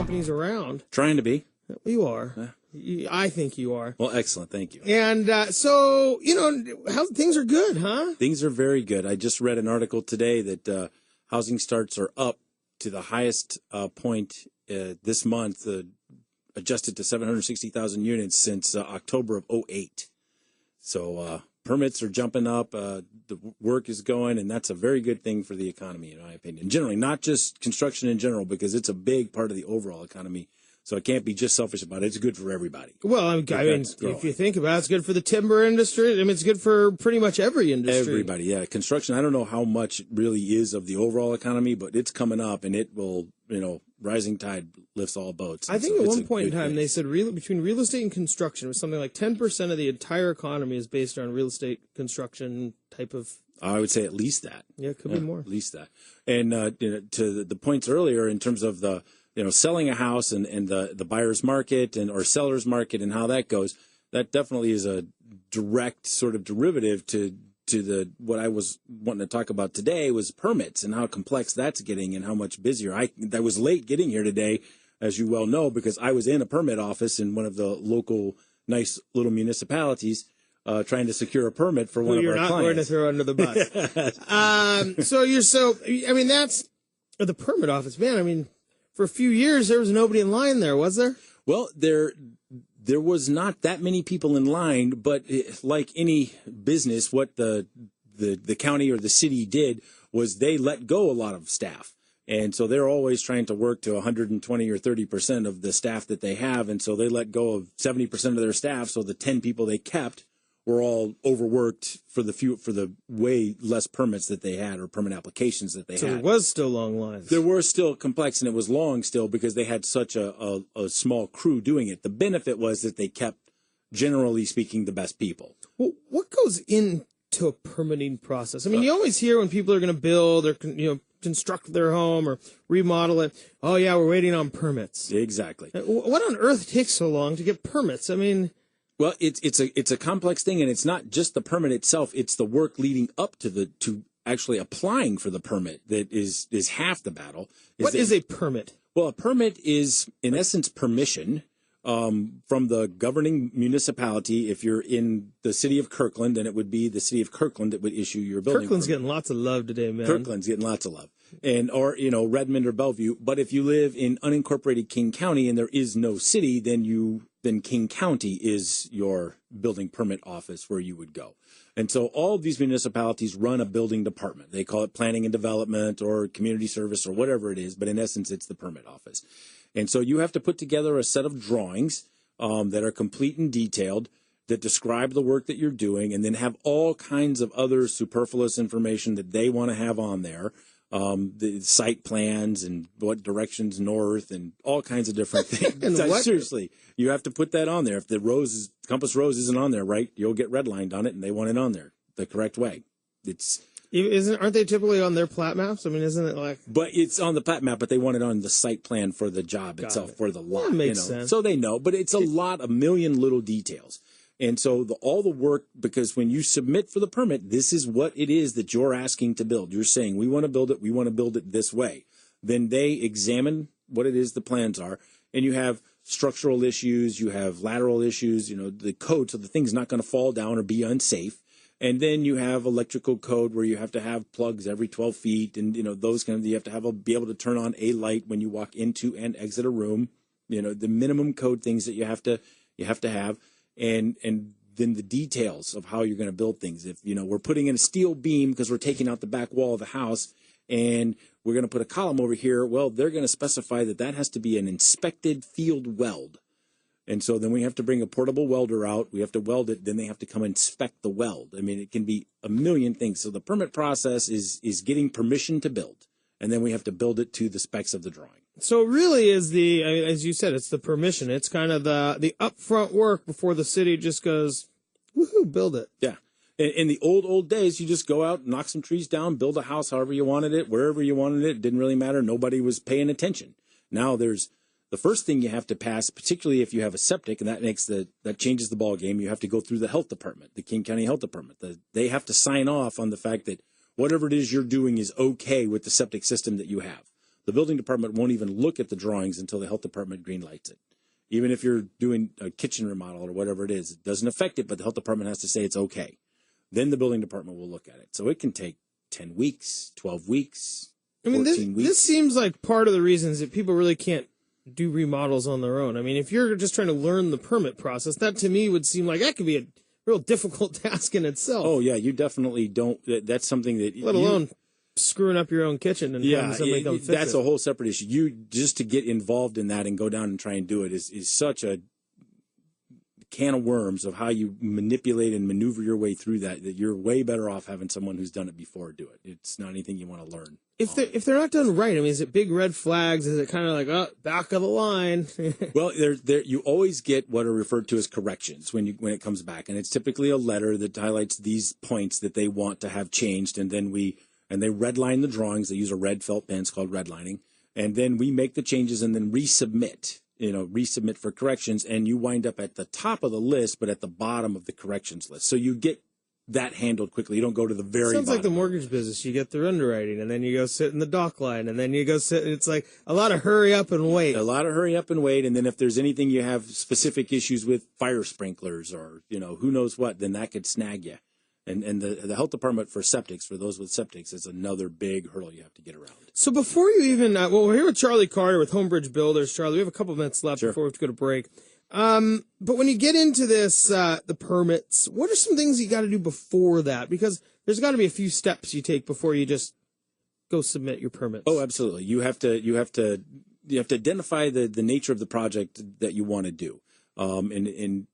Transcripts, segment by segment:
companies around. Trying to be. You are. I think you are. Well, excellent. Thank you. And so, how things are good, huh? Things are very good. I just read an article today that housing starts are up to the highest point this month, adjusted to 760,000 units since October of 2008. So permits are jumping up. The work is going, and that's a very good thing for the economy, in my opinion. Generally, not just construction in general, because it's a big part of the overall economy. So it can't be just selfish about it. It's good for everybody. Well, I mean, if you think about it, it's good for the timber industry. I mean, it's good for pretty much every industry. Everybody, yeah. Construction, I don't know how much it really is of the overall economy, but it's coming up, and it will, rising tide lifts all boats. I think at one point in time they said between real estate and construction, it was something like 10% of the entire economy is based on real estate construction type of. I would say at least that. Yeah, it could be more. At least that. And to the points earlier in terms of the selling a house and the buyer's market or seller's market and how that goes, that definitely is a direct sort of derivative to what I was wanting to talk about today was permits and how complex that's getting and how much busier. I was late getting here today, as you well know, because I was in a permit office in one of the local nice little municipalities trying to secure a permit for one of our clients. You're not going to throw under the bus. That's the permit office, man. I mean, for a few years, there was nobody in line there, was there? Well, there was not that many people in line, but like any business, what the county or the city did was they let go a lot of staff. And so they're always trying to work to 120 or 30% of the staff that they have. And so they let go of 70% of their staff. So the 10 people they kept were all overworked for the way less permits that they had or permit applications that they had. So there was still long lines. There were still complex, and it was long still because they had such a small crew doing it. The benefit was that they kept, generally speaking, the best people. Well, what goes into a permitting process? I mean, you always hear when people are going to build or construct their home or remodel it, oh yeah, we're waiting on permits. Exactly. What on earth takes so long to get permits? I mean. Well, it's a complex thing, and it's not just the permit itself. It's the work leading up to actually applying for the permit that is half the battle. What is a permit? Well, a permit is, in essence, permission from the governing municipality. If you're in the city of Kirkland, then it would be the city of Kirkland that would issue your building Kirkland's permit. Getting lots of love today, man. Kirkland's getting lots of love. Or Redmond or Bellevue. But if you live in unincorporated King County and there is no city, then King County is your building permit office where you would go. And so all of these municipalities run a building department. They call it planning and development or community service or whatever it is, but in essence, it's the permit office. And so you have to put together a set of drawings that are complete and detailed that describe the work that you're doing and then have all kinds of other superfluous information that they want to have on there. The site plans and what directions north and all kinds of different things. Seriously, you have to put that on there. If the compass rose isn't on there, right, you'll get redlined on it, and they want it on there the correct way. Aren't they typically on their plat maps? I mean, isn't it like? But it's on the plat map, but they want it on the site plan for the job itself, for the lot. That makes sense. So they know, but it's a million little details. And so all the work, because when you submit for the permit, this is what it is that you're asking to build. You're saying, we want to build it this way. Then they examine what it is the plans are, and you have structural issues, you have lateral issues, the code, so the thing's not going to fall down or be unsafe. And then you have electrical code where you have to have plugs every 12 feet, and those you have to be able to turn on a light when you walk into and exit a room. The minimum code things that you have to have. And then the details of how you're going to build things. If, we're putting in a steel beam because we're taking out the back wall of the house and we're going to put a column over here, well, they're going to specify that has to be an inspected field weld. And so then we have to bring a portable welder out. We have to weld it. Then they have to come inspect the weld. I mean, it can be a million things. So the permit process is getting permission to build. And then we have to build it to the specs of the drawing. So it really is as you said, it's the permission. It's kind of the upfront work before the city just goes, woohoo, build it. Yeah. In the old days, you just go out, knock some trees down, build a house however you wanted it, wherever you wanted it. It didn't really matter. Nobody was paying attention. Now there's the first thing you have to pass, particularly if you have a septic, and that changes the ball game. You have to go through the health department, the King County Health Department. They have to sign off on the fact that whatever it is you're doing is okay with the septic system that you have. the building department won't even look at the drawings until the health department green lights it. Even if you're doing a kitchen remodel or whatever it is, it doesn't affect it, but the health department has to say it's okay. Then the building department will look at it. So it can take 10 weeks, 12 weeks, 14 weeks. This seems like part of the reasons that people really can't do remodels on their own. I mean, if you're just trying to learn the permit process, that to me would seem like that could be a real difficult task in itself. Oh, yeah, you definitely don't. That's something that... Let alone screwing up your own kitchen and having somebody come fix that's it. a whole separate issue. You just to get involved in that and go down and try and do it is such a can of worms of how you manipulate and maneuver your way through that you're way better off having someone who's done it before do it. It's not anything you want to learn. If they're not done right, I mean, is it big red flags? Is it kind of like, oh, back of the line? Well, there you always get what are referred to as corrections when it comes back, and it's typically a letter that highlights these points that they want to have changed, and then they redline the drawings. They use a red felt pen. It's called redlining, and then we make the changes and then resubmit. Resubmit for corrections, and you wind up at the top of the list, but at the bottom of the corrections list. So you get that handled quickly. You don't go to the very Sounds bottom. like the mortgage business. You get their underwriting, and then you go sit in the dock line, and then you go sit. It's like a lot of hurry up and wait. A lot of hurry up and wait, and then if there's anything you have specific issues with fire sprinklers or, who knows what, then that could snag you. And the health department for septics, for those with septics, is another big hurdle you have to get around. So before you even, we're here with Charlie Carter with HomeBridge Builders. Charlie, we have a couple minutes left before we have to go to break. But when you get into this, the permits, what are some things you got to do before that? Because there's got to be a few steps you take before you just go submit your permits. Oh, absolutely. You have to identify the nature of the project that you want to do. The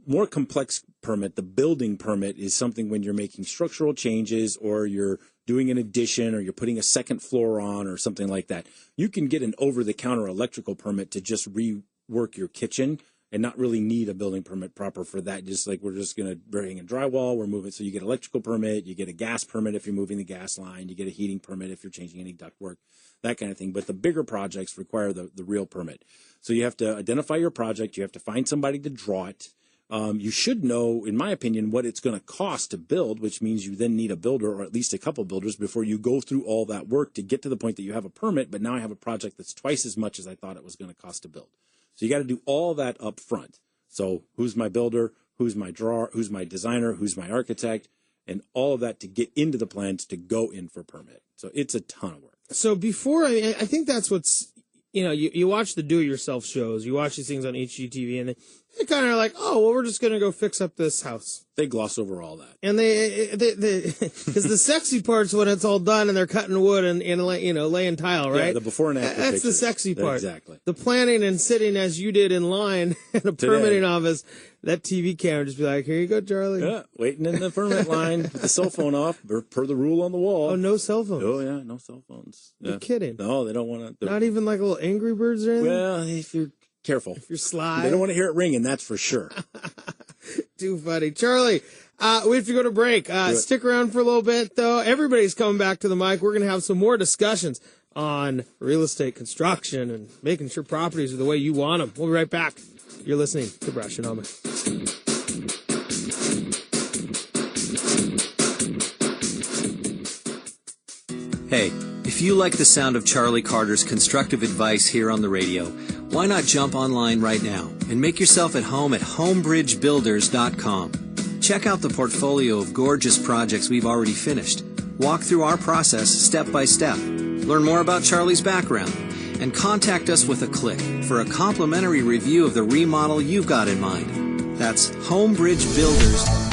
more complex permit, the building permit, is something when you're making structural changes or you're doing an addition or you're putting a second floor on or something like that. You can get an over-the-counter electrical permit to just rework your kitchen and not really need a building permit proper for that. Just like we're just going to bring in drywall, we're moving. So you get electrical permit, you get a gas permit if you're moving the gas line, you get a heating permit if you're changing any ductwork, that kind of thing. But the bigger projects require the real permit. So you have to identify your project. You have to find somebody to draw it. You should know, in my opinion, what it's going to cost to build, which means you then need a builder or at least a couple builders before you go through all that work to get to the point that you have a permit, but now I have a project that's twice as much as I thought it was going to cost to build. So you got to do all that up front. So who's my builder, who's my drawer, who's my designer, who's my architect, and all of that to get into the plans to go in for permit. So it's a ton of work. So before, I think that's what's, you watch the do-it-yourself shows, you watch these things on HGTV, and they kind of are like, oh, well, we're just going to go fix up this house. They gloss over all that. And they because the sexy part's when it's all done and they're cutting wood and laying tile, right? Yeah, the before and after That's pictures. the sexy part. Exactly. The planning and sitting as you did in line in a permitting office, that TV camera just be like, here you go, Charlie. Yeah, waiting in the permit line with the cell phone off per the rule on the wall. Oh, no cell phones. Oh, yeah, no cell phones. Yeah. You're kidding. No, they don't want to. Not even like little Angry Birds or anything? Well, if you're careful. If you're sly. They don't want to hear it ringing, that's for sure. Too funny. Charlie, we have to go to break. Stick around for a little bit, though. Everybody's coming back to the mic. We're going to have some more discussions on real estate construction and making sure properties are the way you want them. We'll be right back. You're listening to Brashenomics. Hey, if you like the sound of Charlie Carter's constructive advice here on the radio, why not jump online right now and make yourself at home at HomeBridgeBuilders.com. Check out the portfolio of gorgeous projects we've already finished. Walk through our process step by step. Learn more about Charlie's background and contact us with a click for a complimentary review of the remodel you've got in mind. That's HomeBridgeBuilders.com.